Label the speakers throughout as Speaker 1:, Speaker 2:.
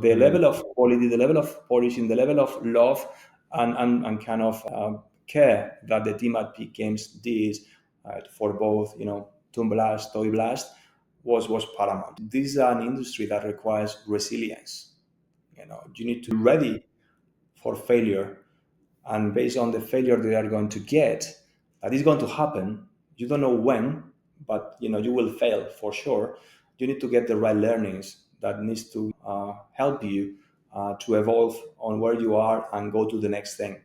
Speaker 1: The
Speaker 2: Mm.
Speaker 1: level of quality, the level of polishing, the level of love and kind of care that the team at Peak Games did for both, Toon Blast, Toy Blast was paramount. This is an industry that requires resilience. You need to be ready for failure, and based on the failure they are going to get, that is going to happen. You don't know when, but you will fail for sure. You need to get the right learnings that needs to help you to evolve on where you are and go to the next thing.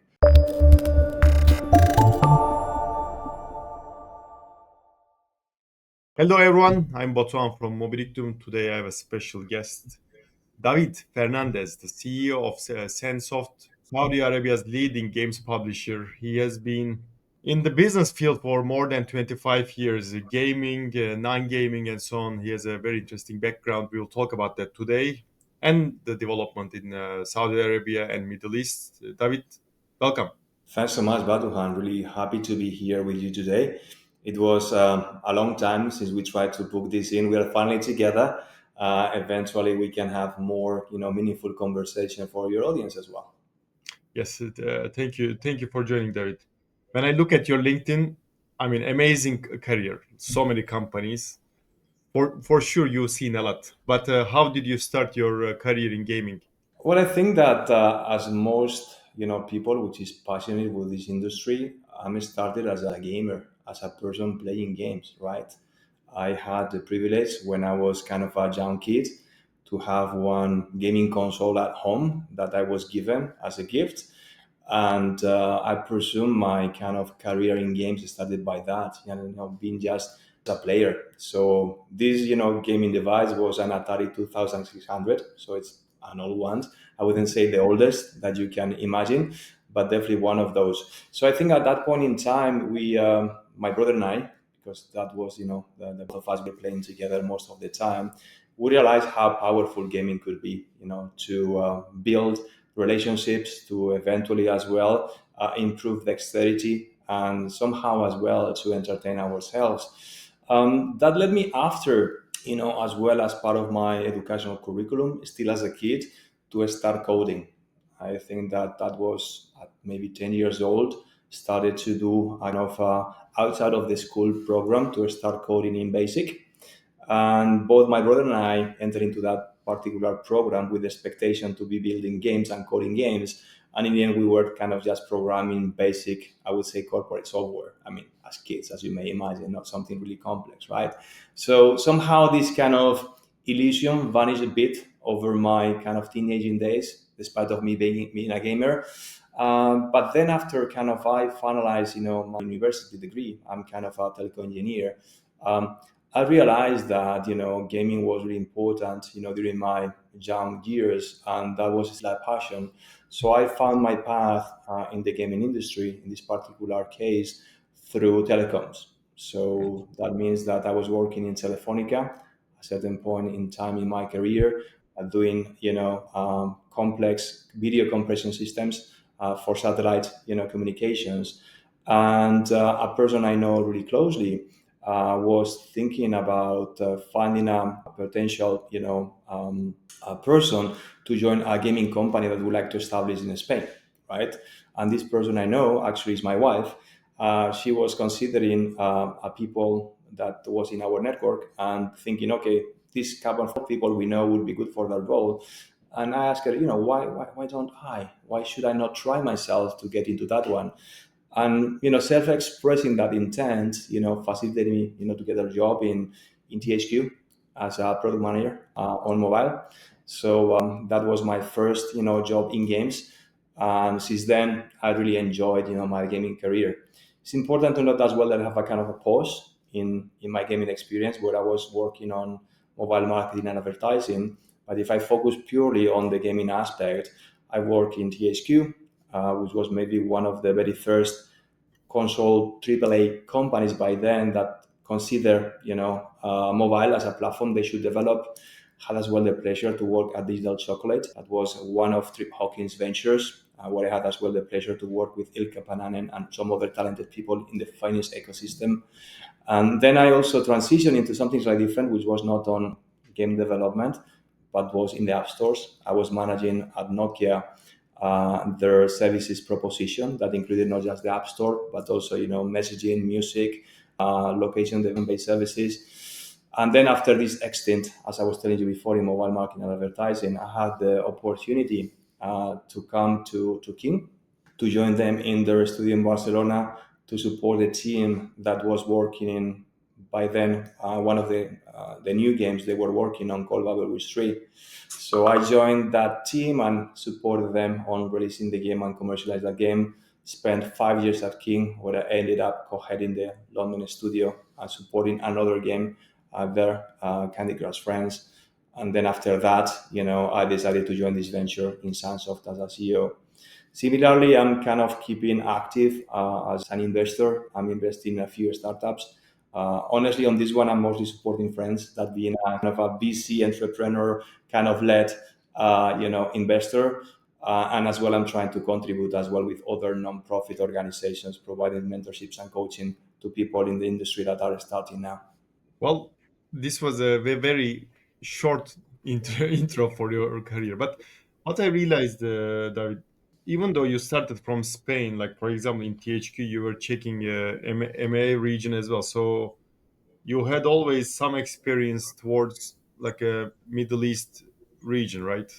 Speaker 2: Hello everyone, I'm Batuhan from Mobidictum. Today I have a special guest, David Fernandez, the CEO of Sandsoft, Saudi Arabia's leading games publisher. He has been in the business field for more than 25 years, gaming, non-gaming, and so on. He has a very interesting background. We'll talk about that today and the development in Saudi Arabia and Middle East. David, welcome.
Speaker 1: Thanks so much, Batuhan. Really happy to be here with you today. It was a long time since we tried to book this in. We are finally together. Eventually, we can have more, meaningful conversation for your audience as well.
Speaker 2: Yes, thank you for joining, David. When I look at your LinkedIn, I mean, amazing career, so many companies. For sure, you've seen a lot. But how did you start your career in gaming?
Speaker 1: Well, I think that as most people which is passionate with this industry, I started as a gamer, as a person playing games. Right, I had the privilege when I was kind of a young kid to have one gaming console at home that I was given as a gift, and I presume my kind of career in games started by that. Being just a player. So this gaming device was an Atari 2600, so it's an old one. I wouldn't say the oldest that you can imagine, but definitely one of those. So I think at that point in time, we, my brother and I, because that was the both of us were playing together most of the time, we realized how powerful gaming could be. To build relationships, to eventually as well improve dexterity, and somehow as well to entertain ourselves. That led me after, as well as part of my educational curriculum, still as a kid, to start coding. I think that that was at maybe 10 years old, started to do kind of outside of the school program to start coding in BASIC. And both my brother and I entered into that particular program with the expectation to be building games and coding games. And in the end, we were kind of just programming basic, I would say, corporate software. I mean, as kids, as you may imagine, not something really complex, right? So somehow this kind of illusion vanished a bit over my kind of teenaging days, despite of me being a gamer. But then after kind of I finalized, my university degree, I'm kind of a telco engineer. Um, I realized that gaming was really important during my young years, and that was my passion. So I found my path in the gaming industry in this particular case through telecoms. So that means that I was working in Telefonica at a certain point in time in my career, doing complex video compression systems for satellite communications, and a person I know really closely was thinking about finding a potential, a person to join a gaming company that would like to establish in Spain, right? And this person I know actually is my wife. She was considering a people that was in our network and thinking, okay, this couple of people we know would be good for that role. And I asked her, why don't I? Why should I not try myself to get into that one? And self-expressing that intent facilitated me to get a job in THQ as a product manager on mobile. So that was my first job in games, and since then I really enjoyed my gaming career. It's important to note as well that I have a kind of a pause in my gaming experience where I was working on mobile marketing and advertising. But if I focus purely on the gaming aspect, I work in THQ, which was maybe one of the very first console AAA companies by then that consider mobile as a platform they should develop. Had as well the pleasure to work at Digital Chocolate. That was one of Trip Hawkins' ventures, where I had as well the pleasure to work with Ilka Pananen and some other talented people in the finance ecosystem. And then I also transitioned into something slightly different, which was not on game development, but was in the app stores. I was managing at Nokia their services proposition that included not just the app store, but also messaging, music, location based services. And then after this extent, as I was telling you before, in mobile marketing and advertising, I had the opportunity to come to King to join them in their studio in Barcelona to support the team that was working in by then one of the new games they were working on called Babel Wish 3. So I joined that team and supported them on releasing the game and commercialize that game. Spent 5 years at King, where I ended up co-heading the London studio and supporting another game there, Candy Crush Friends. And then after that, I decided to join this venture in Sandsoft as a CEO. Similarly, I'm kind of keeping active as an investor. I'm investing in a few startups. Honestly, on this one, I'm mostly supporting friends. That being a kind of a VC entrepreneur kind of led, investor, and as well, I'm trying to contribute as well with other non-profit organizations, providing mentorships and coaching to people in the industry that are starting now.
Speaker 2: Well, this was a very short intro for your career. But what I realized, David, even though you started from Spain, like for example in THQ, you were checking MA region as well. So you had always some experience towards like a Middle East region, right?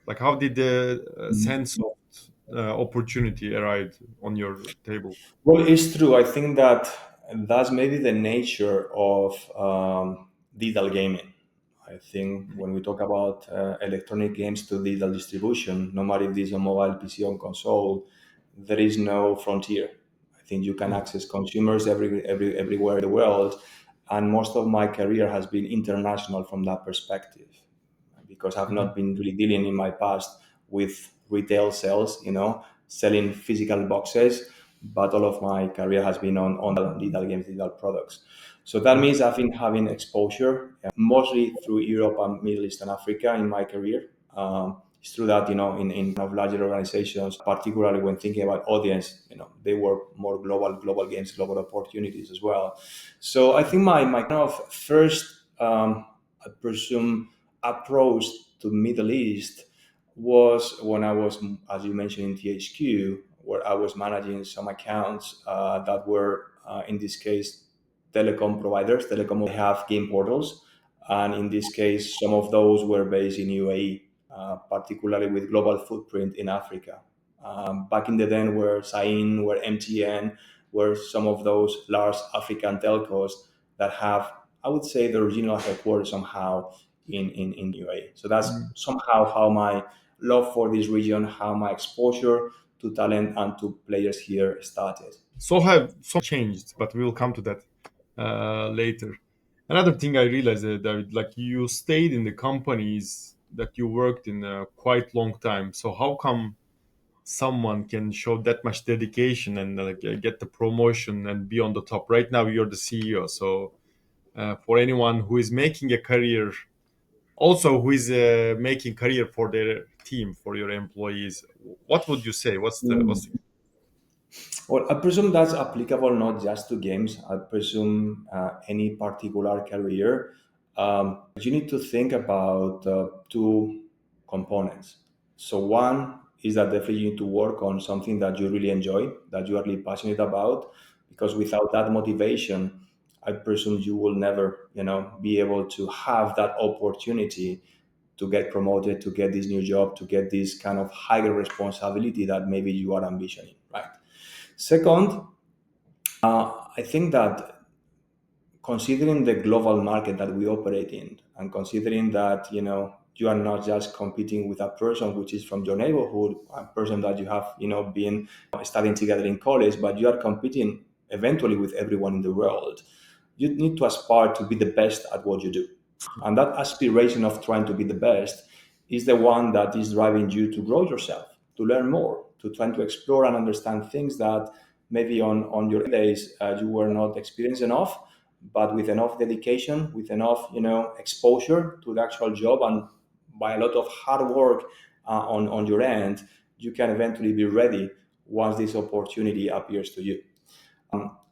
Speaker 2: Like how did the sense of opportunity arrive on your table?
Speaker 1: Well, it's true. I think that that's maybe the nature of digital gaming. I think when we talk about electronic games to digital distribution, no matter if this is on mobile, PC, or console, there is no frontier. I think you can access consumers everywhere in the world, and most of my career has been international from that perspective because I've
Speaker 2: Mhm.
Speaker 1: not been really dealing in my past with retail sales, selling physical boxes, but all of my career has been on digital games, digital products. So that
Speaker 2: Mhm.
Speaker 1: means I've been having exposure mostly through Europe and Middle East and Africa in my career. It's true that, in kind of larger organizations, particularly when thinking about audience, they were more global games, global opportunities as well. So I think my kind of first, I presume, approach to Middle East was when I was, as you mentioned, in THQ, where I was managing some accounts that were, in this case, telecom providers. Telecom have game portals, and in this case, some of those were based in UAE, particularly with global footprint in Africa. Back in the day, where Sain, where MTN, were some of those large African telcos that have, I would say, the original headquarters somehow in UAE. So that's
Speaker 2: Mm.
Speaker 1: somehow how my love for this region, how my exposure to talent and to players here started.
Speaker 2: So have so changed, but we will come to that later. Another thing I realized that like you stayed in the companies that you worked in a quite long time. So how come someone can show that much dedication and get the promotion and be on the top? Right now, you're the CEO. So for anyone who is making a career, also who is making career for their team, for your employees, what would you say? What's the
Speaker 1: Well, I presume that's applicable not just to games. I presume any particular career. You need to think about two components. So one is that definitely you need to work on something that you really enjoy, that you are really passionate about, because without that motivation, I presume you will never, be able to have that opportunity to get promoted, to get this new job, to get this kind of higher responsibility that maybe you are ambitioning, right? Second, I think that considering the global market that we operate in, and considering that you are not just competing with a person which is from your neighborhood, a person that you have been studying together in college, but you are competing eventually with everyone in the world. You need to aspire to be the best at what you do, and that aspiration of trying to be the best is the one that is driving you to grow yourself, to learn more, to try to explore and understand things that maybe on your days you were not experienced enough, but with enough dedication, with enough exposure to the actual job, and by a lot of hard work on your end, you can eventually be ready once this opportunity appears to you.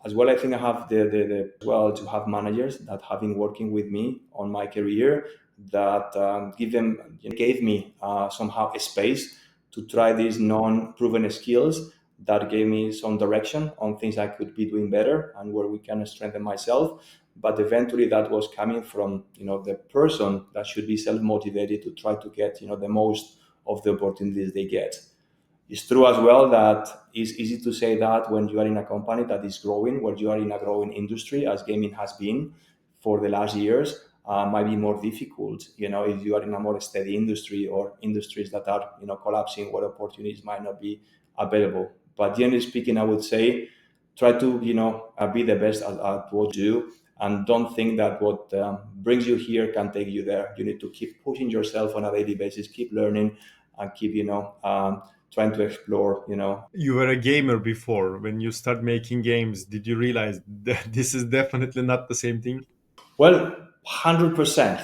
Speaker 1: As well, I think I have the as well to have managers that have been working with me on my career that gave me somehow a space to try these non-proven skills that gave me some direction on things I could be doing better and where we can strengthen myself. But eventually, that was coming from the person that should be self-motivated to try to get the most of the opportunities they get. It's true as well that it's easy to say that when you are in a company that is growing, where you are in a growing industry, as gaming has been for the last years, might be more difficult. If you are in a more steady industry or industries that are collapsing, where opportunities might not be available. But generally speaking, I would say try to be the best at what you do, and don't think that what brings you here can take you there. You need to keep pushing yourself on a daily basis, keep learning, and keep trying to explore.
Speaker 2: You were a gamer before. When you start making games, did you realize that this is definitely not the same thing?
Speaker 1: Well, 100%.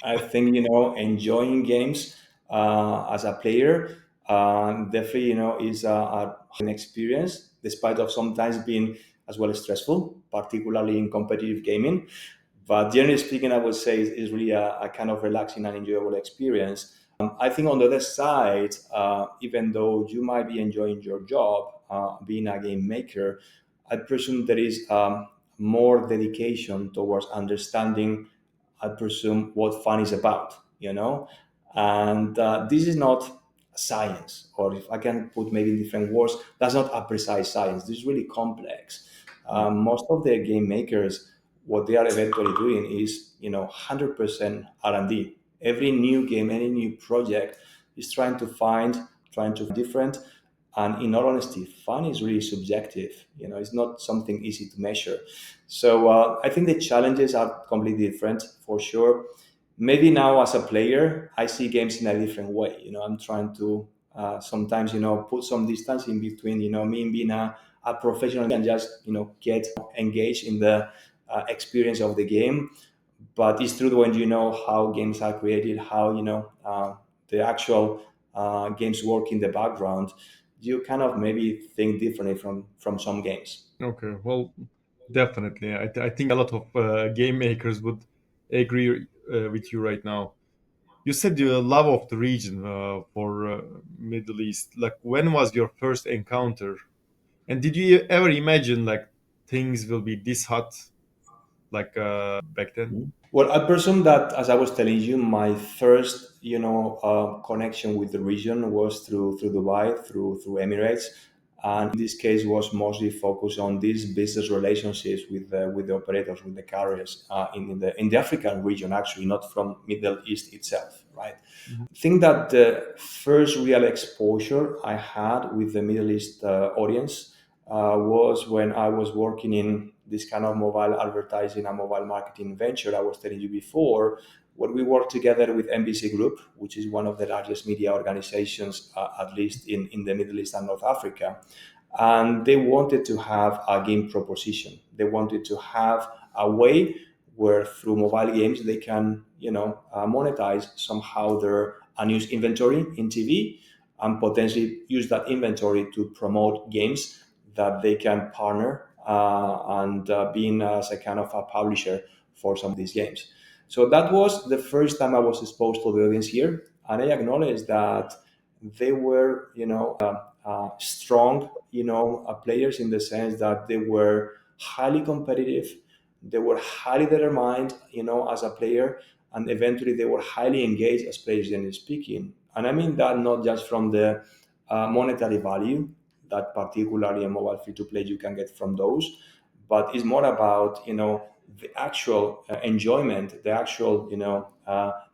Speaker 1: I think enjoying games as a player definitely is an experience, despite of sometimes being as well stressful, particularly in competitive gaming. But generally speaking, I would say it's really a kind of relaxing and enjoyable experience. I think on the other side, even though you might be enjoying your job, being a game maker, I presume there is more dedication towards understanding, I presume, what fun is about, And this is not science, or if I can put maybe in different words, that's not a precise science. This is really complex. Most of the game makers, what they are eventually doing is 100% R&D. Every new game, any new project is trying to different. And in all honesty, fun is really subjective. It's not something easy to measure. So I think the challenges are completely different for sure. Maybe now as a player, I see games in a different way. I'm trying to sometimes put some distance in between me being a professional and just get engaged in the experience of the game. But it's true when you know how games are created, how the actual games work in the background, you kind of maybe think differently from some games.
Speaker 2: Okay, well, definitely. I think a lot of game makers would agree with you right now. You said you love of the region for Middle East. Like, when was your first encounter? And did you ever imagine like things will be this hot like back then?
Speaker 1: Well, I presume that, as I was telling you, my first, connection with the region was through Dubai, through Emirates, and in this case was mostly focused on these business relationships with the operators, with the carriers in the African region, actually, not from Middle East itself, right?
Speaker 2: Mhm.
Speaker 1: I think that the first real exposure I had with the Middle East audience was when I was working in this kind of mobile advertising and mobile marketing venture I was telling you before, where we worked together with NBC Group, which is one of the largest media organizations, at least in the Middle East and North Africa. And they wanted to have a game proposition. They wanted to have a way where through mobile games they can, monetize somehow their unused inventory in TV and potentially use that inventory to promote games that they can partner and being as a kind of a publisher for some of these games. So that was the first time I was exposed to the audience here, and I acknowledge that they were, strong, players in the sense that they were highly competitive, they were highly determined, as a player, and eventually they were highly engaged as players, generally speaking. And I mean that not just from the monetary value that particularly a mobile free to play you can get from those, but it's more about the actual enjoyment, the actual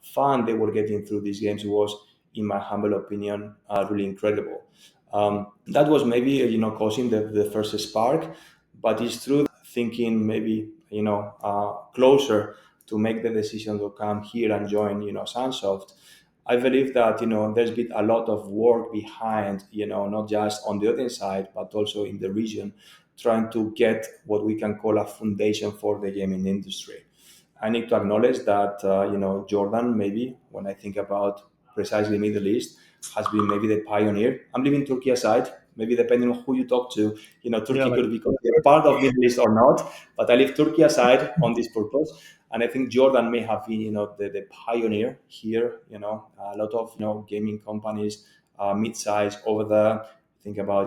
Speaker 1: fun they were getting through these games was, in my humble opinion, really incredible. That was maybe causing the first spark, but it's true thinking maybe closer to make the decision to come here and join Sandsoft. I believe that there's been a lot of work behind, not just on the audience side, but also in the region, trying to get what we can call a foundation for the gaming industry. I need to acknowledge that Jordan, maybe when I think about precisely Middle East, has been maybe the pioneer. I'm leaving Turkey aside. Maybe depending on who you talk to,
Speaker 2: Yeah,
Speaker 1: Turkey
Speaker 2: like
Speaker 1: could be considered part of Middle East or not. But I leave Turkey aside on this purpose, and I think Jordan may have been, the pioneer here. A lot of gaming companies, mid-size over there. Think about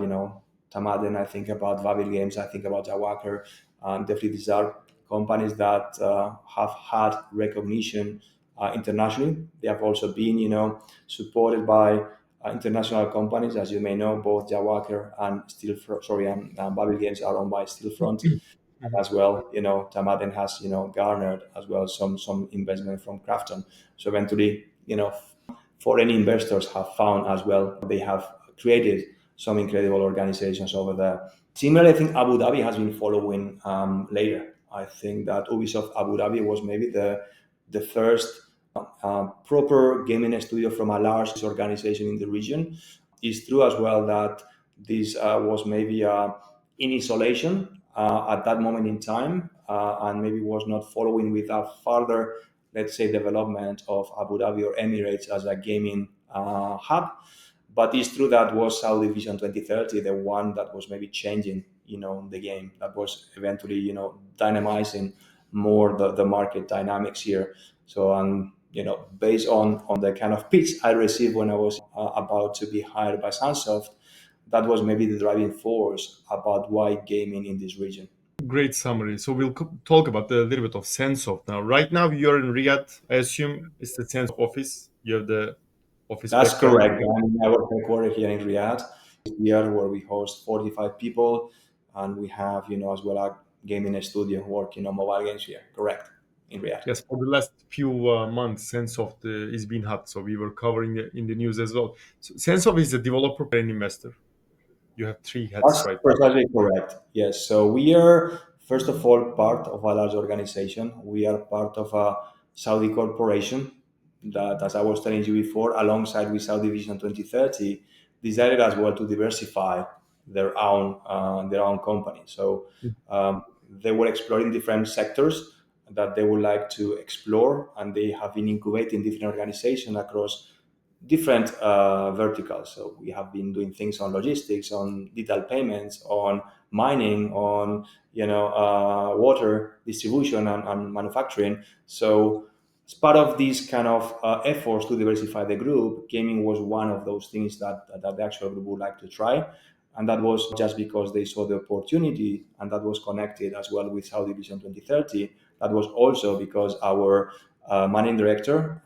Speaker 1: Tamaden. I think about Vabil Games. I think about Jawakar. Definitely, these are companies that have had recognition internationally. They have also been, supported by international companies, as you may know. Both Jawakar and Babil Games are owned by Steelfront
Speaker 2: Mhm.
Speaker 1: as well. Tamaden has garnered as well some investment from Krafton. So eventually, foreign investors have found as well. They have created some incredible organizations over there. Similarly, I think Abu Dhabi has been following later. I think that Ubisoft Abu Dhabi was maybe the first proper gaming studio from a large organization in the region. It's true as well that this was maybe in isolation at that moment in time, and maybe was not following with a further, let's say, development of Abu Dhabi or Emirates as a gaming hub. But it's true that was Saudi Vision 2030, the one that was maybe changing, the game, that was eventually, dynamizing more the market dynamics here. So, based on the kind of pitch I received when I was about to be hired by Sandsoft, that was maybe the driving force about why gaming in this region.
Speaker 2: great summary. So we'll talk about a little bit of Sensoft now. Right now, you're in Riyadh. I assume it's the Sensoft office. You have the office
Speaker 1: That's
Speaker 2: background.
Speaker 1: correct. I'm our headquarters here in Riyadh. Here where we host 45 people, and we have, as well a gaming studio working on mobile games here. Correct, in Riyadh.
Speaker 2: Yes, for the last few months, Sensoft is being hot. So we were covering it in the news as well. So Sensoft is a developer and investor. You have three hats
Speaker 1: That's
Speaker 2: right now.
Speaker 1: precisely correct. Yes. So we are, first of all, part of a large organization. We are part of a Saudi corporation that, as I was telling you before, alongside with Saudi Vision 2030, decided as well to diversify their own company. So they were exploring different sectors that they would like to explore, and they have been incubating different organizations across different verticals. So we have been doing things on logistics, on digital payments, on mining, on water distribution and manufacturing. So as part of these kind of efforts to diversify the group, gaming was one of those things that the actual group would like to try. And that was just because they saw the opportunity, and that was connected as well with Saudi Vision 2030. That was also because our managing director,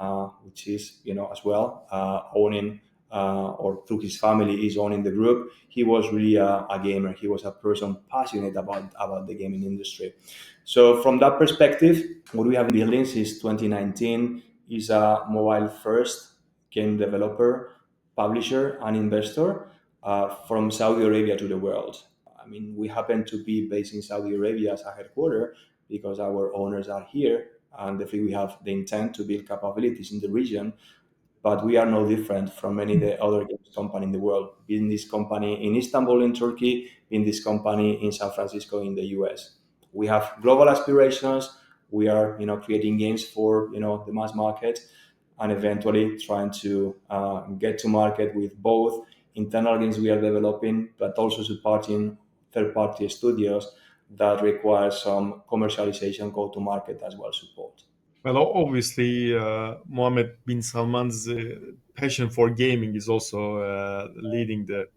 Speaker 1: which is as well owning or through his family is owning the group. He was really a gamer. He was a person passionate about the gaming industry. So from that perspective, what we have been building since 2019 is a mobile first game developer, publisher, and investor from Saudi Arabia to the world. I mean, we happen to be based in Saudi Arabia as a headquarter because our owners are here, and definitely we have the intent to build capabilities in the region. But we are no different from any of the other games company in the world. Being this company in Istanbul in Turkey, being this company in San Francisco in the US. We have global aspirations. We are, creating games for the mass market, and eventually trying to get to market with both internal games we are developing, but also supporting third-party studios that require some commercialization, go-to-market as well support.
Speaker 2: Well, obviously, Mohammed bin Salman's passion for gaming is also leading the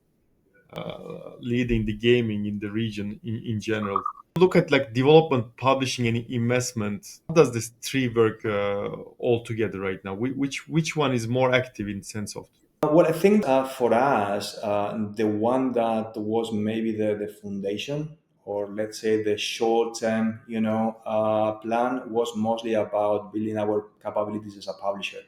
Speaker 2: gaming in the region in general. Look at like development, publishing, and investment. How does this three work all together right now? Which one is more active in sense of?
Speaker 1: Well, I think for us, the one that was maybe the foundation, or let's say the short-term, plan, was mostly about building our capabilities as a publisher.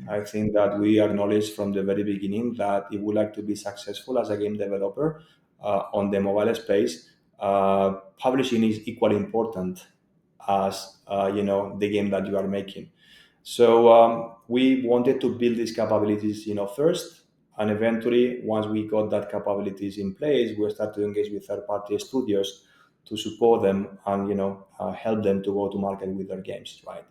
Speaker 1: I think that we acknowledged from the very beginning that if we like to be successful as a game developer on the mobile space, publishing is equally important as the game that you are making. So we wanted to build these capabilities, first, and eventually, once we got that capabilities in place, we started to engage with third-party studios to support them and help them to go to market with their games, right?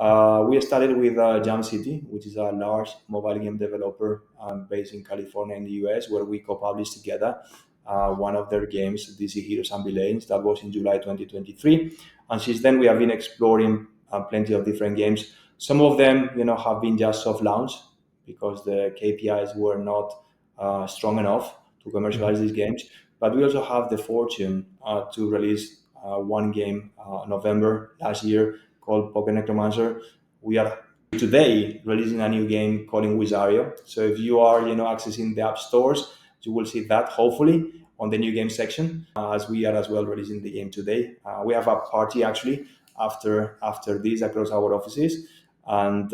Speaker 1: We started with Jam City, which is a large mobile game developer based in California in the US, where we co-published together one of their games, DC Heroes and Villains. That was in July 2023. And since then, we have been exploring plenty of different games. Some of them, have been just soft launch because the KPIs were not strong enough to
Speaker 2: Mhm.
Speaker 1: commercialize these games. But we also have the fortune to release one game November last year called Poker Necromancer. We are today releasing a new game called Wizario. So if you are, accessing the app stores, you will see that hopefully on the new game section, as we are as well releasing the game today. We have a party actually after this across our offices, and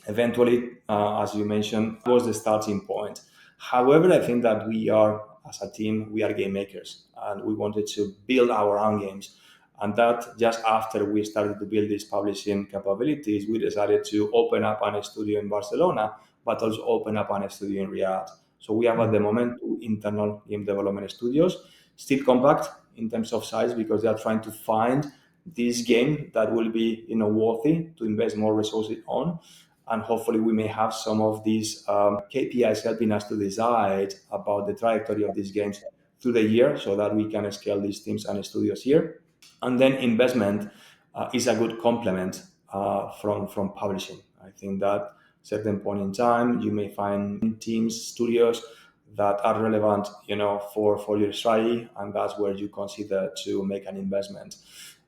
Speaker 1: eventually, as you mentioned, was the starting point. However, I think that we are, as a team, we are game makers, and we wanted to build our own games. And that just after we started to build these publishing capabilities, we decided to open up a studio in Barcelona, but also open up a studio in Riyadh. So we have at the
Speaker 2: Mhm.
Speaker 1: moment two internal game development studios, still compact in terms of size because they are trying to find this game that will be worthy to invest more resources on, and hopefully we may have some of these KPIs helping us to decide about the trajectory of these games through the year so that we can scale these teams and studios here. And then investment is a good complement from publishing. I think that certain point in time you may find teams, studios that are relevant, for your strategy, and that's where you consider to make an investment.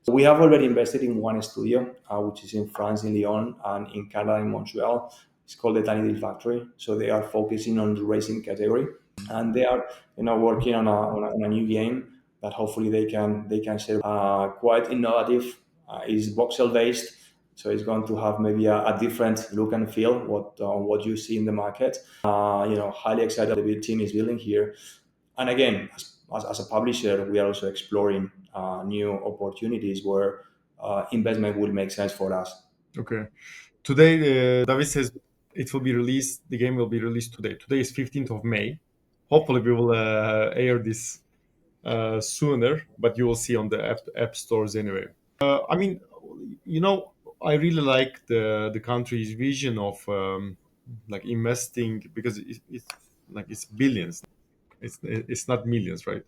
Speaker 1: So we have already invested in one studio, which is in France, in Lyon, and in Canada, in Montreal. It's called the Tiny Deal Factory. So they are focusing on the racing category, and they are, working on a new game that hopefully they can share. Quite innovative. Is voxel based, so it's going to have maybe a different look and feel what you see in the market. Highly excited the team is building here. And again, as a publisher, we are also exploring new opportunities where investment will make sense for us.
Speaker 2: Okay. Today, David says it will be released. The game will be released today. Today is 15th of May. Hopefully, we will air this sooner, but you will see on the app stores anyway. I mean, I really like the country's vision of like investing because it's like it's billions. It's not millions, right?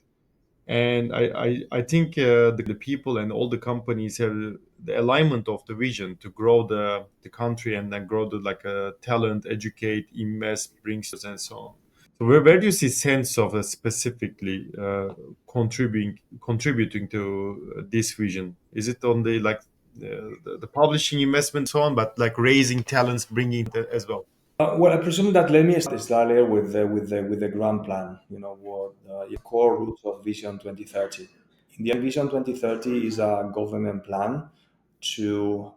Speaker 2: And I think the people and all the companies have the alignment of the vision to grow the country and then grow the like talent, educate, invest, bring and so on. So where do you see sense of specifically contributing to this vision? Is it on the like the publishing investment so on, but like raising talents, bringing as well?
Speaker 1: Well, I presume that let me start earlier with the grand plan. What core roots of Vision 2030. In the end, Vision 2030 is a government plan to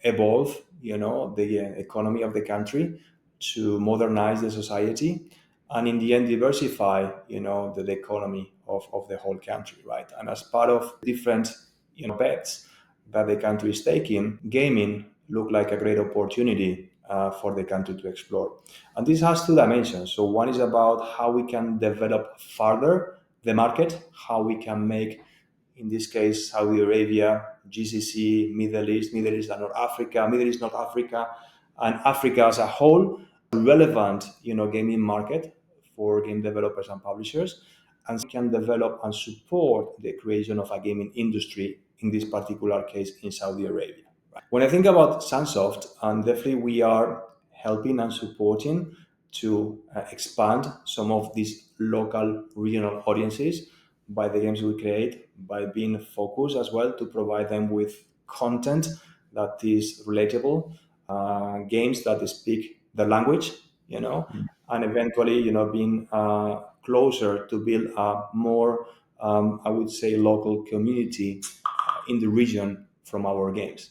Speaker 1: evolve, the economy of the country, to modernize the society, and in the end, diversify, the economy of the whole country, right? And as part of different, bets that the country is taking, gaming look like a great opportunity for the country to explore. And this has two dimensions. So one is about how we can develop further the market, how we can make, in this case, Saudi Arabia, GCC, Middle East and North Africa, Middle East, North Africa, and Africa as a whole, relevant, gaming market for game developers and publishers, and can develop and support the creation of a gaming industry, in this particular case in Saudi Arabia. When I think about Sandsoft, and definitely we are helping and supporting to expand some of these local regional audiences by the games we create, by being focused as well to provide them with content that is relatable, games that speak the language, and eventually, being closer to build a more, I would say, local community in the region from our games.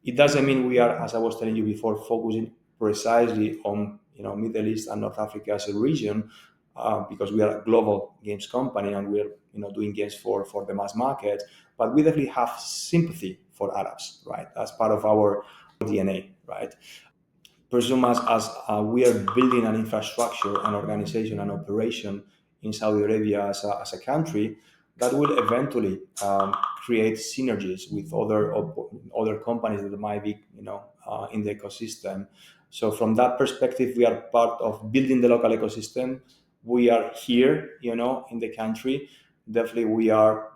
Speaker 1: It doesn't mean we are, as I was telling you before, focusing precisely on Middle East and North Africa as a region, because we are a global games company and we're doing games for the mass market. But we definitely have sympathy for Arabs, right? That's part of our DNA, right? Presume as we are building an infrastructure, an organization, an operation in Saudi Arabia as a country, that will eventually create synergies with other companies that might be, in the ecosystem. So from that perspective, we are part of building the local ecosystem. We are here, in the country. Definitely, we are,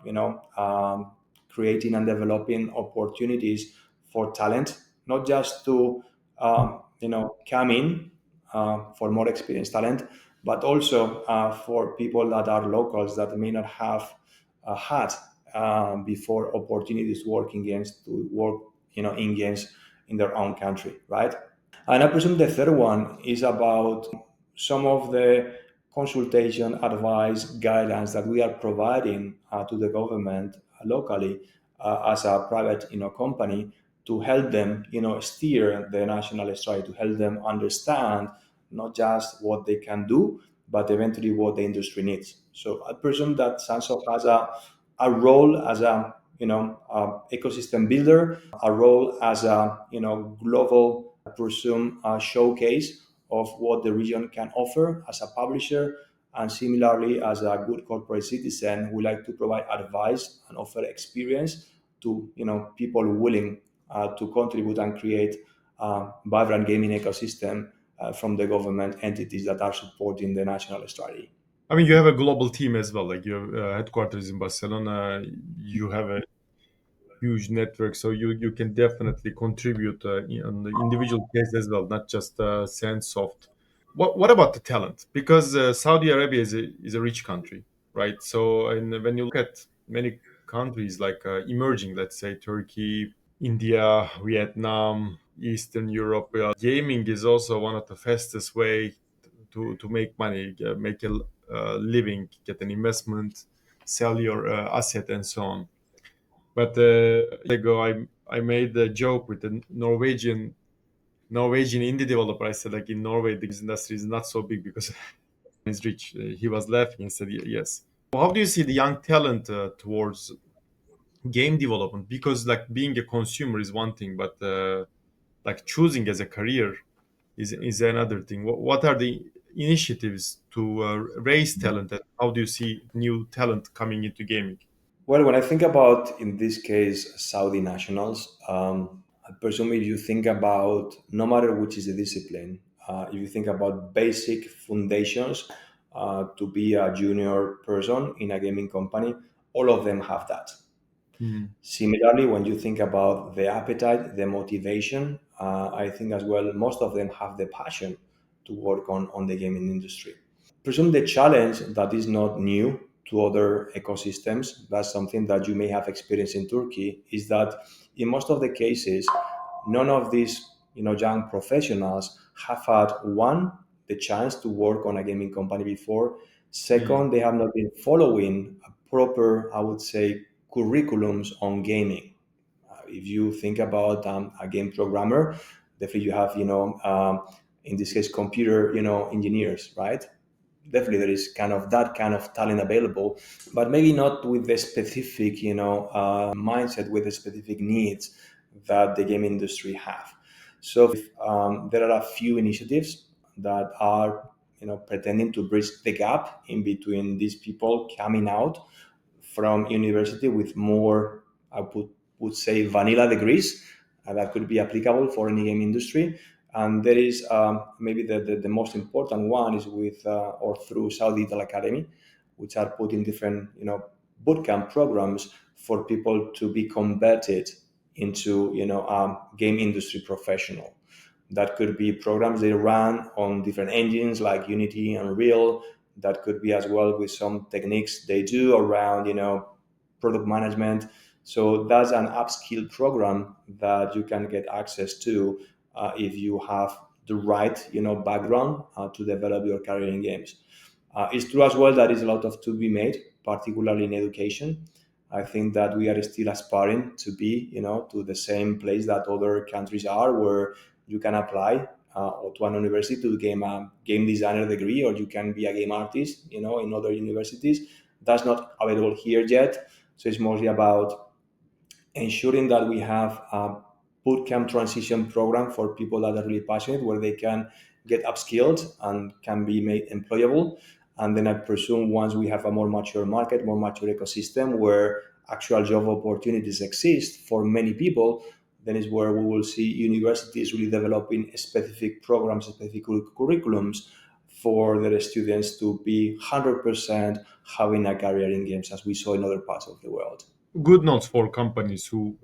Speaker 1: creating and developing opportunities for talent, not just to, come in for more experienced talent, but also for people that are locals that may not have had before opportunities to work, in games in their own country, right? And I presume the third one is about some of the consultation, advice, guidelines that we are providing to the government locally as a private, company to help them, steer the national strategy, to help them understand not just what they can do, but eventually what the industry needs. So I presume that Sansoft has a role as a, ecosystem builder, a role as a, global, I presume, showcase of what the region can offer as a publisher, and similarly as a good corporate citizen, we like to provide advice and offer experience to, people willing to contribute and create a vibrant gaming ecosystem from the government entities that are supporting the national strategy.
Speaker 2: I mean, you have a global team as well. Like your headquarters in Barcelona, you have a huge network, so you can definitely contribute on the individual case as well, not just Sandsoft. What about the talent? Because Saudi Arabia is a rich country, right? So, and when you look at many countries like emerging, let's say Turkey, India, Vietnam, Eastern Europe, gaming is also one of the fastest way to make money, make a living, get an investment, sell your asset, and so on. But ago, I made a joke with the Norwegian indie developer. I said, like, in Norway, the games industry is not so big because it's rich. He was laughing and said, yes. How do you see the young talent towards game development? Because like being a consumer is one thing, but like choosing as a career is another thing. What are the initiatives to raise talent, and how do you see new talent coming into gaming?
Speaker 1: Well, when I think about, in this case, Saudi nationals, I presume if you think about, no matter which is the discipline, if you think about basic foundations to be a junior person in a gaming company, all of them have that.
Speaker 2: Mhm.
Speaker 1: Similarly, when you think about the appetite, the motivation, I think as well, most of them have the passion to work on the gaming industry. Presume the challenge that is not new to other ecosystems, that's something that you may have experienced in Turkey, is that in most of the cases, none of these, young professionals have had, one, the chance to work on a gaming company before.
Speaker 2: Mm.
Speaker 1: Second, they have not been following a proper, I would say, curriculums on gaming. If you think about a game programmer, definitely you have, in this case, computer, engineers, right? Definitely there is kind of that kind of talent available, but maybe not with the specific, mindset, with the specific needs that the game industry have. So there are a few initiatives that are, pretending to bridge the gap in between these people coming out from university with more, would say, vanilla degrees that could be applicable for any game industry. And there is, maybe the most important one is with or through Saudi Digital Academy, which are putting different, bootcamp programs for people to be converted into, game industry professional. That could be programs they run on different engines like Unity and Unreal. That could be as well with some techniques they do around, product management. So that's an upskill program that you can get access to if you have the right, background to develop your career in games. It's true as well that is a lot of to be made, particularly in education. I think that we are still aspiring to be, to the same place that other countries are, where you can apply or to an university to gain a game designer degree, or you can be a game artist, in other universities. That's not available here yet. So it's mostly about ensuring that we have a bootcamp transition program for people that are really passionate, where they can get upskilled and can be made employable. And then I presume once we have a more mature market, more mature ecosystem where actual job opportunities exist for many people, then is where we will see universities really developing specific programs, specific curriculums for their students to be 100% having a career in games, as we saw in other parts of the world.
Speaker 2: Good notes for companies who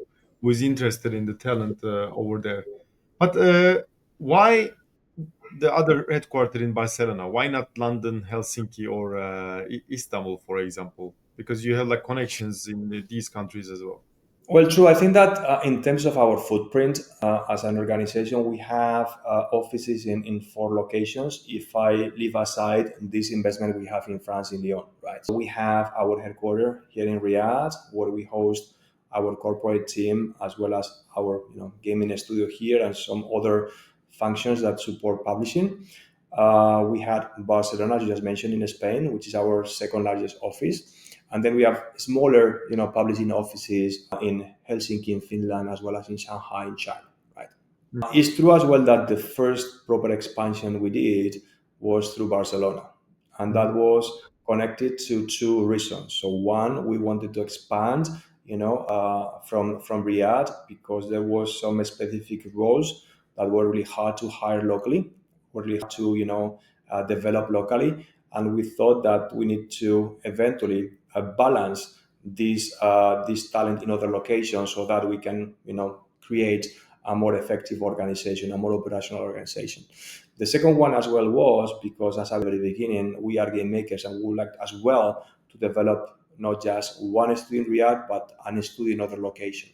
Speaker 2: is interested in the talent over there. But why the other headquarter in Barcelona? Why not London, Helsinki, or Istanbul, for example? Because you have like connections in these countries as well.
Speaker 1: Well, true. I think that in terms of our footprint as an organization, we have offices in four locations. If I leave aside this investment we have in France, in Lyon, right? So we have our headquarters here in Riyadh, where we host our corporate team as well as our gaming studio here and some other functions that support publishing. We had Barcelona, as you just mentioned, in Spain, which is our second largest office. And then we have smaller, publishing offices in Helsinki, in Finland, as well as in Shanghai, in China. Right. It's true as well that the first proper expansion we did was through Barcelona, and that was connected to two reasons. So one, we wanted to expand, from Riyadh because there was some specific roles that were really hard to hire locally, were really hard to develop locally, and we thought that we need to eventually balance this talent in other locations so that we can create a more effective organization, a more operational organization. The second one as well was because, as I said at the beginning, we are game makers and we would like as well to develop not just one studio in Riyadh, but a studio in other location.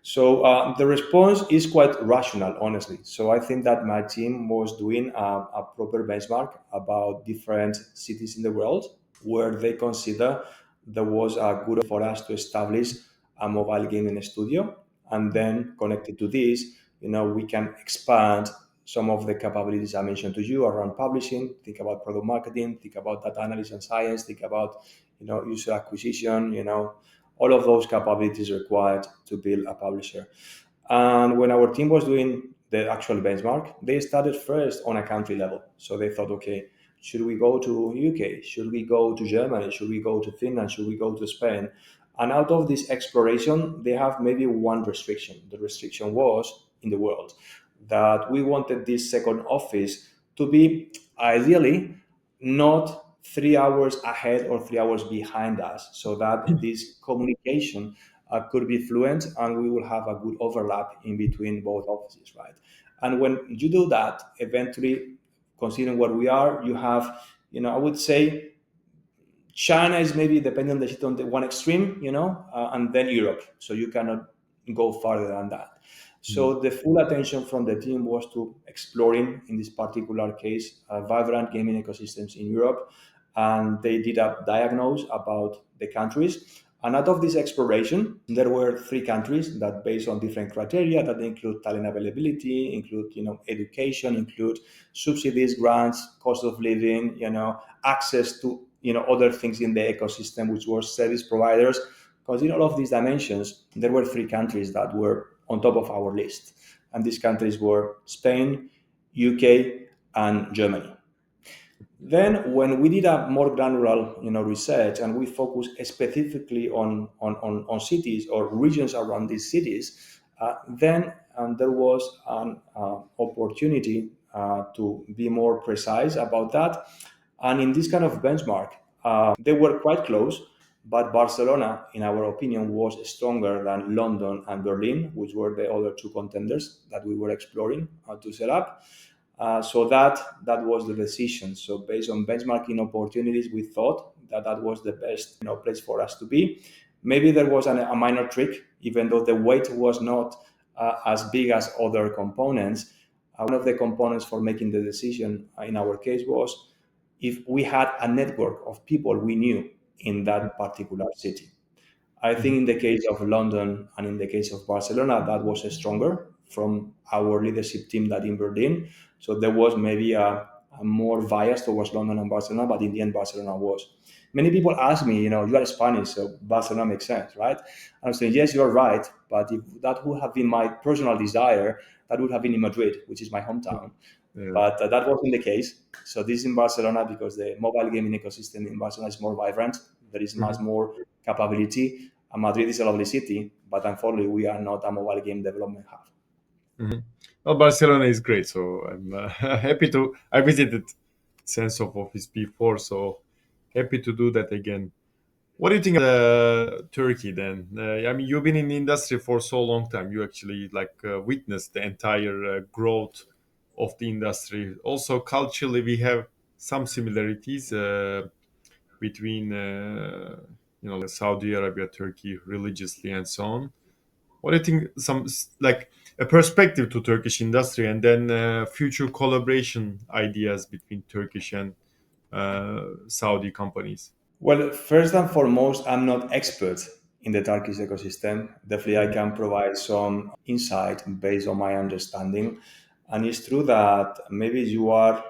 Speaker 1: So the response is quite rational, honestly. So I think that my team was doing a proper benchmark about different cities in the world where they consider there was a good for us to establish a mobile gaming studio, and then connected to this, we can expand some of the capabilities I mentioned to you around publishing. Think about product marketing, think about data analysis and science, think about user acquisition, all of those capabilities required to build a publisher. And when our team was doing the actual benchmark, they started first on a country level. So they thought, okay, should we go to UK? Should we go to Germany? Should we go to Finland? Should we go to Spain? And out of this exploration, they have maybe one restriction. The restriction was in the world that we wanted this second office to be ideally not 3 hours ahead or 3 hours behind us, so that this communication could be fluent and we will have a good overlap in between both offices, right? And when you do that, eventually, considering where we are, you have, I would say China is maybe depending on the shit on the one extreme, and then Europe. So you cannot go farther than that. So the full attention from the team was to exploring, in this particular case, vibrant gaming ecosystems in Europe, and they did a diagnose about the countries. And out of this exploration, there were three countries that, based on different criteria, that include talent availability, include education, include subsidies, grants, cost of living, access to other things in the ecosystem, which were service providers. Because in all of these dimensions, there were three countries that were on top of our list, and these countries were Spain, UK, and Germany. Then, when we did a more granular, research, and we focused specifically on cities or regions around these cities, then there was an opportunity to be more precise about that. And in this kind of benchmark, they were quite close, but Barcelona, in our opinion, was stronger than London and Berlin, which were the other two contenders that we were exploring to set up. So that was the decision. So based on benchmarking opportunities, we thought that was the best place for us to be. Maybe there was a minor trick, even though the weight was not as big as other components. One of the components for making the decision in our case was if we had a network of people we knew in that particular city. I think in the case of London and in the case of Barcelona, that was stronger from our leadership team than in Berlin. So there was maybe a more bias towards London and Barcelona, but in the end, Barcelona was. Many people ask me, you are Spanish, so Barcelona makes sense, right? And I'm saying, yes, you're right, but if that would have been my personal desire, that would have been in Madrid, which is my hometown.
Speaker 2: Yeah.
Speaker 1: But that wasn't the case. So this is in Barcelona because the mobile gaming ecosystem in Barcelona is more vibrant. There is much
Speaker 2: Mhm.
Speaker 1: more capability. And Madrid is a lovely city, but unfortunately, we are not a mobile game development hub.
Speaker 2: Mhm. Well, Barcelona is great, so I'm happy to. I visited Sense of Office before, so happy to do that again. What do you think of Turkey then? I mean, you've been in the industry for so long time. You actually witnessed the entire growth of the industry. Also, culturally, we have some similarities between Saudi Arabia, Turkey, religiously, and so on. What do you think? Like a perspective to Turkish industry, and then future collaboration ideas between Turkish and Saudi companies.
Speaker 1: Well, first and foremost, I'm not expert in the Turkish ecosystem. Definitely, I
Speaker 2: Mhm.
Speaker 1: can provide some insight based on my understanding. And it's true that maybe you are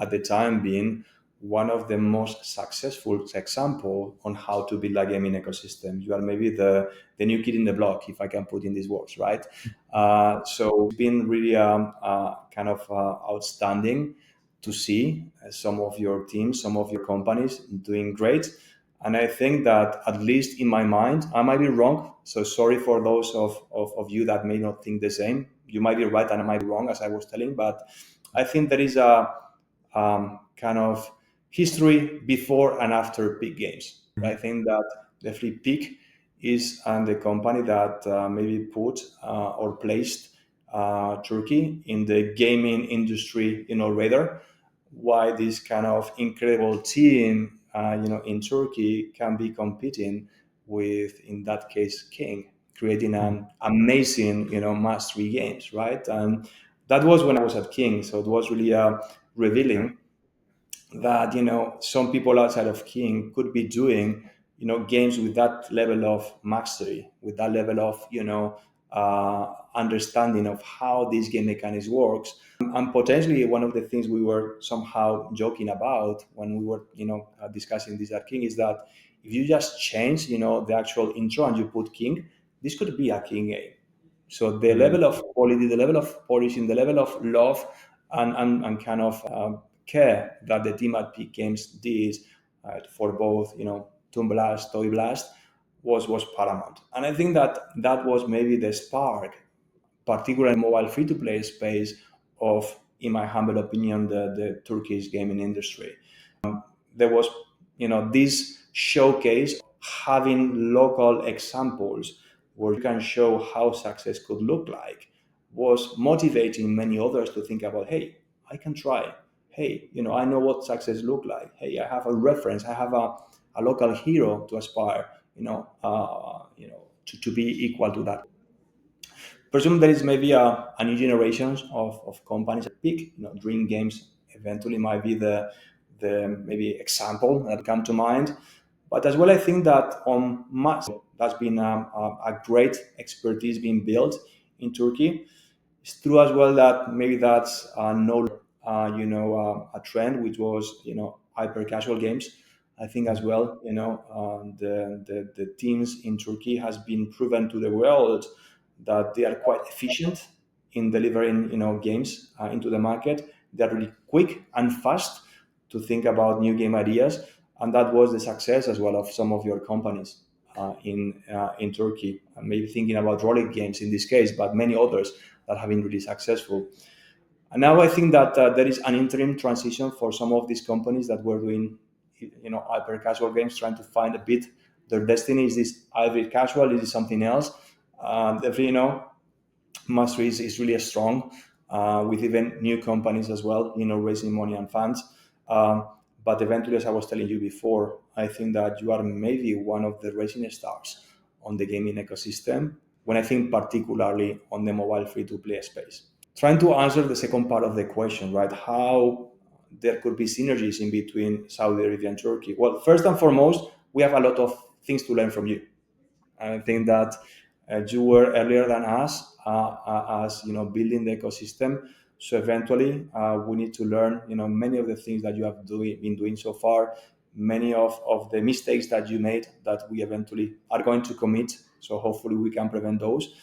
Speaker 1: at the time being one of the most successful example on how to build a gaming ecosystem. You are maybe the new kid in the block, if I can put in these words, right? So it's been really kind of outstanding to see some of your teams, some of your companies doing great. And I think that at least in my mind, I might be wrong. So sorry for those of you that may not think the same. You might be right and I might be wrong, as I was telling, but I think there is a kind of history before and after peak games. I think that definitely peak is the company that maybe put or placed Turkey in the gaming industry, radar. Why this kind of incredible team, in Turkey can be competing with, in that case, King, creating an amazing, mastery games, right? And that was when I was at King, so it was really
Speaker 2: Yeah.
Speaker 1: revealing that some people outside of King could be doing games with that level of mastery, with that level of understanding of how this game mechanics works. And potentially one of the things we were somehow joking about when we were discussing this at King is that if you just change the actual intro and you put King, this could be a King game. So the
Speaker 2: Mm.
Speaker 1: level of quality, the level of polishing, the level of love and kind of care that the team at Peak Games did for both, Toon Blast, Toy Blast, was paramount. And I think that that was maybe the spark, particularly in mobile free-to-play space, of, in my humble opinion, the Turkish gaming industry. There was this showcase having local examples where you can show how success could look like was motivating many others to think about, hey, I can try. Hey, I know what success look like. Hey, I have a reference. I have a local hero to aspire, to be equal to that. Presume there is maybe a new generation of companies that pick, Dream Games eventually might be the maybe example that come to mind. But as well, I think that on much that's been a great expertise being built in Turkey. It's true as well that maybe that's no, a trend which was, hyper casual games. I think as well, the teams in Turkey has been proven to the world that they are quite efficient in delivering, games into the market. They're really quick and fast to think about new game ideas, and that was the success as well of some of your companies in Turkey. Maybe thinking about roller games in this case, but many others that have been really successful. And now I think that there is an interim transition for some of these companies that were doing, hyper casual games, trying to find a bit their destiny. Is this hyper casual? Is it something else? Definitely, mastery is really strong with even new companies as well, raising money and funds. But eventually, as I was telling you before, I think that you are maybe one of the rising stars on the gaming ecosystem. When I think particularly on the mobile free-to-play space. Trying to answer the second part of the question, right? How there could be synergies in between Saudi Arabia and Turkey. Well, first and foremost, we have a lot of things to learn from you. I think that you were earlier than us as building the ecosystem. So eventually, we need to learn many of the things that you have been doing so far, many of the mistakes that you made that we eventually are going to commit. So hopefully we can prevent those.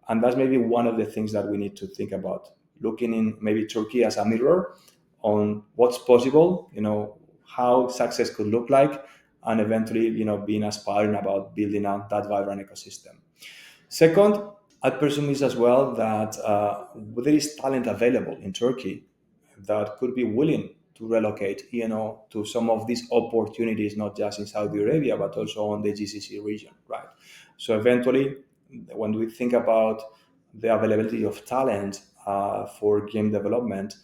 Speaker 1: And that's maybe one of the things that we need to think about. looking in maybe Turkey as a mirror on what's possible, how success could look like, and eventually, being aspiring about building out that vibrant ecosystem. Second, I presume is as well that there is talent available in Turkey that could be willing to relocate, to some of these opportunities, not just in Saudi Arabia, but also on the GCC region, right? So eventually, when we think about the availability of talent for game development,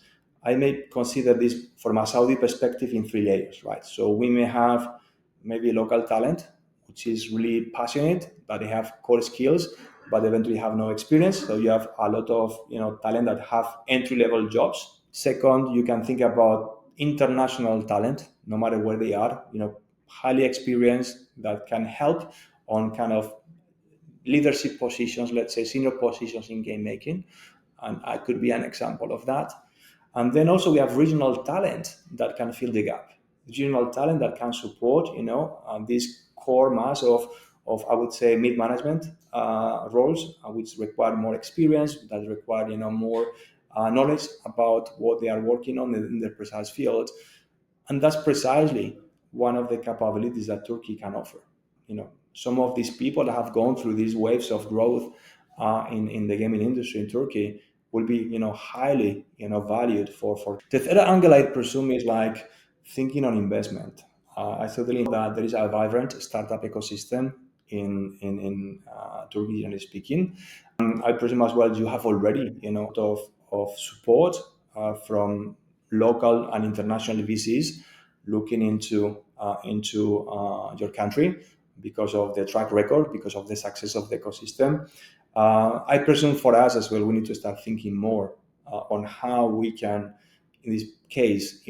Speaker 1: I may consider this from a Saudi perspective in three layers, right? So we may have maybe local talent, which is really passionate, but they have core skills, but eventually have no experience. So you have a lot of talent that have entry level jobs. Second, you can think about international talent, no matter where they are, highly experienced that can help on kind of leadership positions, let's say senior positions in game making, and I could be an example of that. And then also we have regional talent that can fill the gap. Regional talent that can support, this core mass of I would say mid management roles, which require more experience, that require more knowledge about what they are working on in their precise field, and that's precisely one of the capabilities that Turkey can offer. Some of these people that have gone through these waves of growth in the gaming industry in Turkey will be highly valued for. The third angle I presume is like thinking on investment. I certainly know that there is a vibrant startup ecosystem in Turkey, generally speaking. I presume as well you have already of support from local and international VCs looking into your country because of the track record, because of the success of the ecosystem. I presume for us as well, we need to start thinking more on how we can, in this case,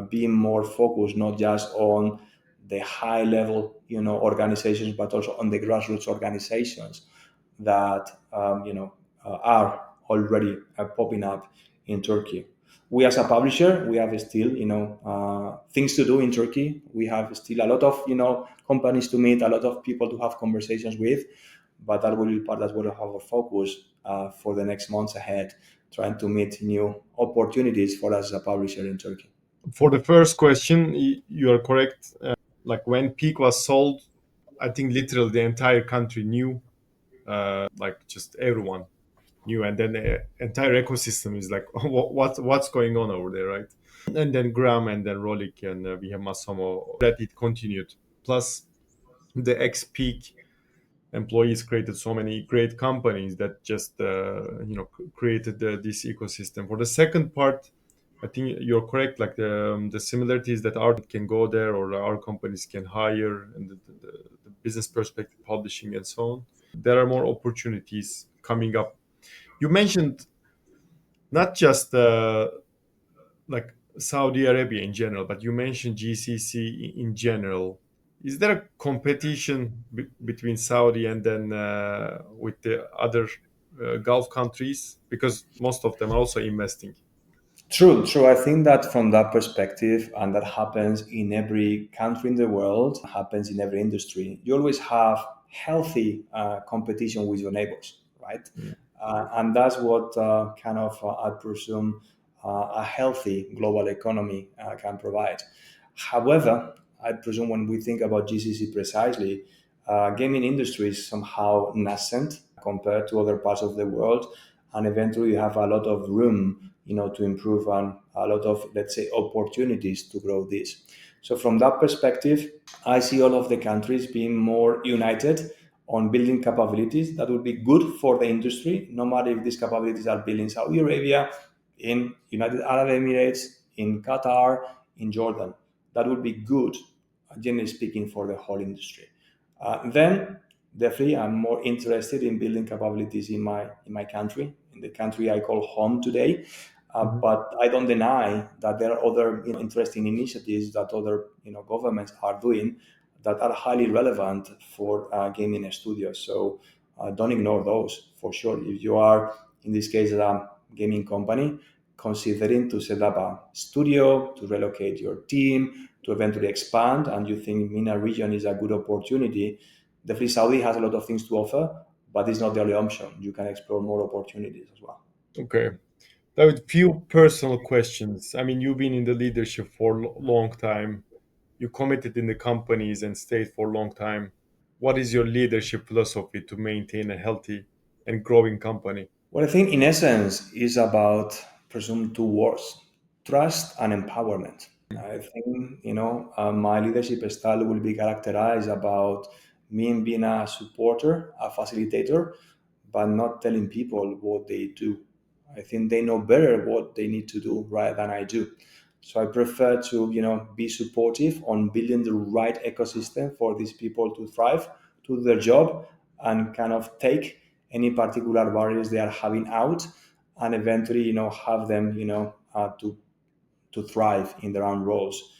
Speaker 1: be more focused, not just on the high level, organizations, but also on the grassroots organizations that, are already popping up in Turkey. We as a publisher, we have still, things to do in Turkey. We have still a lot of, companies to meet, a lot of people to have conversations with, but that will be part as well of our focus for the next months ahead, trying to meet new opportunities for us as a publisher in Turkey.
Speaker 2: For the first question, you are correct. Like when Peak was sold, I think literally the entire country knew, like just everyone knew, and then the entire ecosystem is like, what's going on over there, right? And then Graham, and then Rolik, and we have Massamo. That it continued. Plus, the ex Peak employees created so many great companies that just created this ecosystem. For the second part, I think you're correct. Like the similarities that art can go there, or our companies can hire, and the business perspective, publishing, and so on. There are more opportunities coming up. You mentioned not just like Saudi Arabia in general, but you mentioned GCC in general. Is there a competition between Saudi and then with the other Gulf countries? Because most of them are also investing.
Speaker 1: True, true. I think that from that perspective, and that happens in every country in the world, happens in every industry, you always have healthy competition with your neighbors, right?
Speaker 2: Mm.
Speaker 1: And that's what I presume, a healthy global economy can provide. However, I presume when we think about GCC precisely, gaming industry is somehow nascent compared to other parts of the world, and eventually you have a lot of room, to improve on a lot of, let's say, opportunities to grow this. So from that perspective, I see all of the countries being more united on building capabilities that would be good for the industry, no matter if these capabilities are built in Saudi Arabia, in United Arab Emirates, in Qatar, in Jordan. That would be good, generally speaking, for the whole industry. Then definitely I'm more interested in building capabilities in my country, in the country I call home today.
Speaker 2: Mhm.
Speaker 1: But I don't deny that there are other interesting initiatives that other governments are doing that are highly relevant for gaming studios. So don't ignore those for sure. If you are in this case a gaming company considering to set up a studio, to relocate your team, to eventually expand, and you think MENA region is a good opportunity, definitely Saudi has a lot of things to offer, but it's not the only option. You can explore more opportunities as well.
Speaker 2: Okay. David, few personal questions. I mean, you've been in the leadership for a long time. You committed in the companies and stayed for a long time. What is your leadership philosophy to maintain a healthy and growing company?
Speaker 1: What I think, in essence, is about presume two words: trust and empowerment. I think my leadership style will be characterized about me being a supporter, a facilitator, but not telling people what they do. I think they know better what they need to do rather than I do. So I prefer to be supportive on building the right ecosystem for these people to thrive, to do their job, and kind of take any particular barriers they are having out, and eventually have them to thrive in their own roles.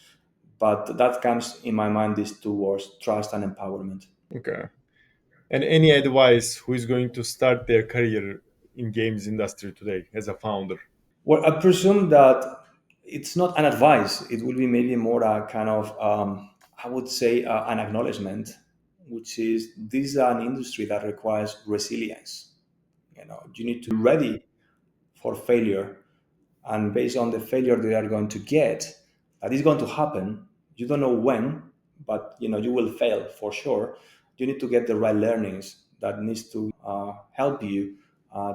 Speaker 1: But that comes in my mind, these two words: trust and empowerment.
Speaker 2: Okay. And any advice who is going to start their career in games industry today as a founder?
Speaker 1: Well, I presume that it's not an advice. It will be maybe more a kind of, I would say, an acknowledgement, which is this is an industry that requires resilience. You need to be ready for failure, and based on the failure they are going to get, that is going to happen. You don't know when, but you will fail for sure. You need to get the right learnings that needs to help you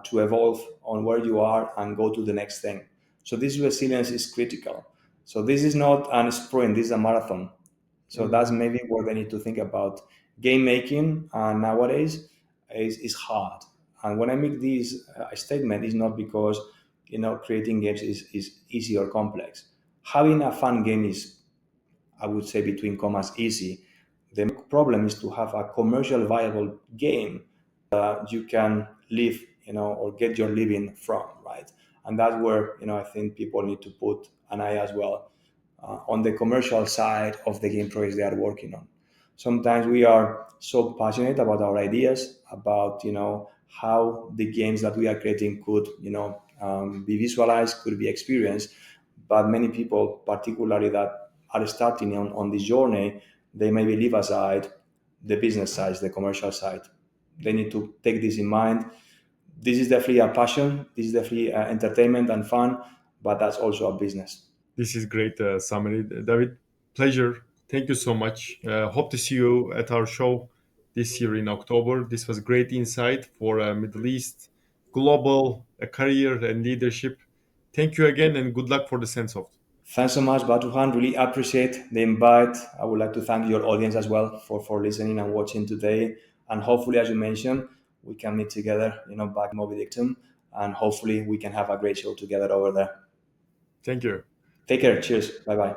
Speaker 1: to evolve on where you are and go to the next thing. So this resilience is critical. So this is not a sprint, this is a marathon. So that's
Speaker 2: Mhm.
Speaker 1: maybe what they need to think about. Game making nowadays is hard. And when I make this statement, it's not because creating games is easy or complex. Having a fun game is, I would say, between commas, easy. The problem is to have a commercial viable game you can live, or get your living from, right? And that's where I think people need to put an eye as well on the commercial side of the game projects they are working on. Sometimes we are so passionate about our ideas, about how the games that we are creating could be visualized, could be experienced, but many people, particularly that are starting on this journey, they maybe leave aside the business side, the commercial side. They need to take this in mind. This is definitely a passion. This is definitely entertainment and fun, but that's also a business.
Speaker 2: This is great summary, David. Pleasure. Thank you so much. Hope to see you at our show this year in October. This was great insight for Middle East, global career and leadership. Thank you again, and good luck for the Sensoft.
Speaker 1: Thanks so much, Batuhan. Really appreciate the invite. I would like to thank your audience as well for listening and watching today. And hopefully, as you mentioned, we can meet together, back in Mobidictum, and hopefully we can have a great show together over there.
Speaker 2: Thank you.
Speaker 1: Take care. Cheers. Bye bye.